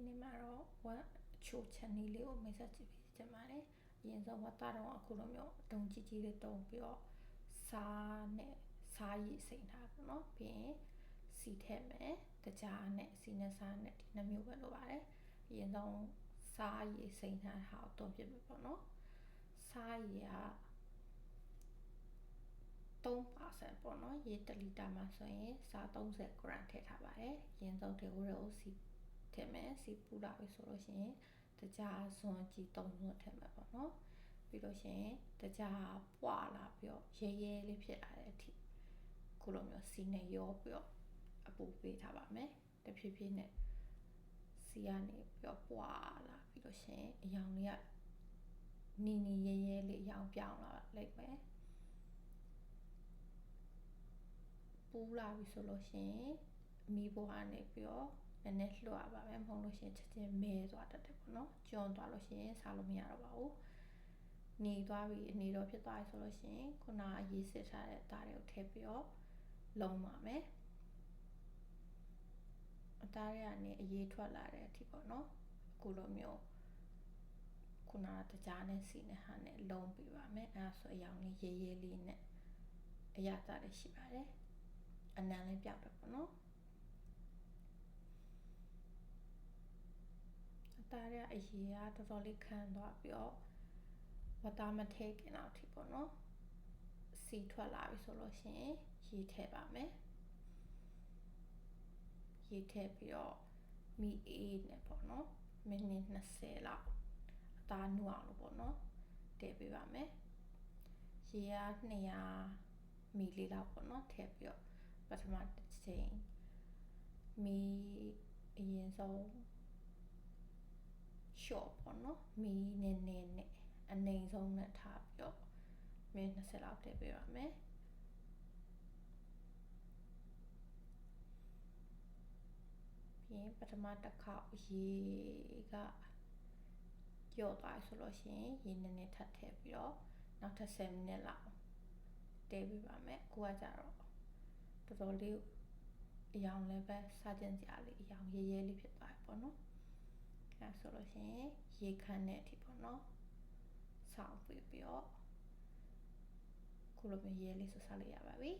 နေ့မှာတော့ဝတ်ချိုချန်နီလေးကိုမိတ်ဆက်ကြည့်ပေးချင်ပါတယ်အရင်ဆုံးဝတ်သားတော့အခုလိုမျိုးဒုံကြီးကြီးလေးတုံးပြီးတော့စားရည်စိမ့်ထားပါတော့ပြီးရင်စီထည့်မယ်တကြားနဲ့စီနဲ့စားနဲ့ဒီနှမျိုးပဲလိုပါတယ်အရင်ဆုံးစားရည်စိမ့်ထားတာကိုတုံးပြမယ်ပေါ့နော်စားရည်က3% ပေါ့နော်ရေ1လီတာမှာဆိုရင်စား30 gram ထည့်ထားပါတယ်အရင်ဆုံးဒီကိုစီထည့်မယ်စီပူလာပြီဆိုလို့ရှိရင်တကြားဇွန်ကြီး3ဇွန်ထည့်မယ်ပေါ့နော်ပြီးလို့ရှိရင်တကြားပွာလာပြီးတော့ရဲရဲလေးဖြစ်လာတဲ့အထိခုလိုမျိုးစီနဲ့ရောပြီးတော့အပူပေးထားပါမယ်တဖြည်းဖြည်းနဲ့စီကနေပြီးတော့ပွာလာပြီးလို့ရှိရင်အရောင်လေးကနီရဲရဲလေးအရောင်ပြောင်းလာလိုက်မယ်ပူလာပြီဆိုလို့ရှိရင်မီးပေါ်ကနေပြီးတော့နည်းနည်းလွှတ်ရပါမယ်မဟုတ်လို့ရှိရင်ချက်ချင်းမဲသွားတတ်တယ်ပေါ့နော်ကျွန်းသွားလို့ရှိရင်စားလို့မရတော့ပါဘူးနေသွားပြီအနေတော့ဖြစ်သွားပြီဆိုလို့ရှိရင်ခုနအရေးစစ်ထားတဲ့သားတွေကိုထည့်ပြီးတော့လုံးပါမယ်အသားတွေကနေအရေးထွက်လာတဲ့အထိပေါ့နော်အခုလိုမျိုးခုနတကြားနဲ့စီနဲ့ဟာနဲ့လုံးပြပါမယ်အဲဒါဆိုအရောင်လေးရေးရေးလေးနဲ့အရသာလေးရှိပါတယ်အနံလေးပြောက်တယ်ပေါ့နော်အသားတွေအရေးကတော်တော်လေးခံသွားပြီးတော့ဝတ်သားမထည့်ခင်တော့ထိပေါ့နော်စီထွက်လာပြီဆိုလို့ရှိရင်ရေထည့်ပါမယ်ရေထည့်ပြီးတော့မီအေးနဲ့ပေါ့နော်မိနစ်20လောက်အသားနုအောင်လို့ပေါ့နော်ထည့်ပေးပါမယ်ရေက200မီလီလောက်ပေါ့နော်ထည့်ပြီးတော့ပထမတစ်ချိန်မီအရင်ဆုံးရှော့ပေါ့နော်မီနည်းနည်းနဲ့အနိမ့်ဆုံးနဲ့ထားပြီးတော့မိနစ်20လောက်ထည့်ပေးပါမယ်ပြီးရင်ပထမတစ်ခေါက်ရေကကြော့သွားဆိုလို့ရှိရင်ရေနည်းနည်းထပ်ထည့်ပြီးတော့နောက်ထပ်10မိနစ်လောက်တည်ပေးပါမယ်ကိုကကြတော့တော်တော်လေးအရောင်လည်းပဲစားကျင်စရာလေးအရောင်ရဲရဲလေးဖြစ်သွားပြီပေါ့နော်အဲဆိုလို့ရှိရင်ရေခမ်းတဲ့အထိပေါ့နော်ဆောင်းပြီးတော့ခုလိုမျိုးရဲလေးဆွစားလေးရပါပြီ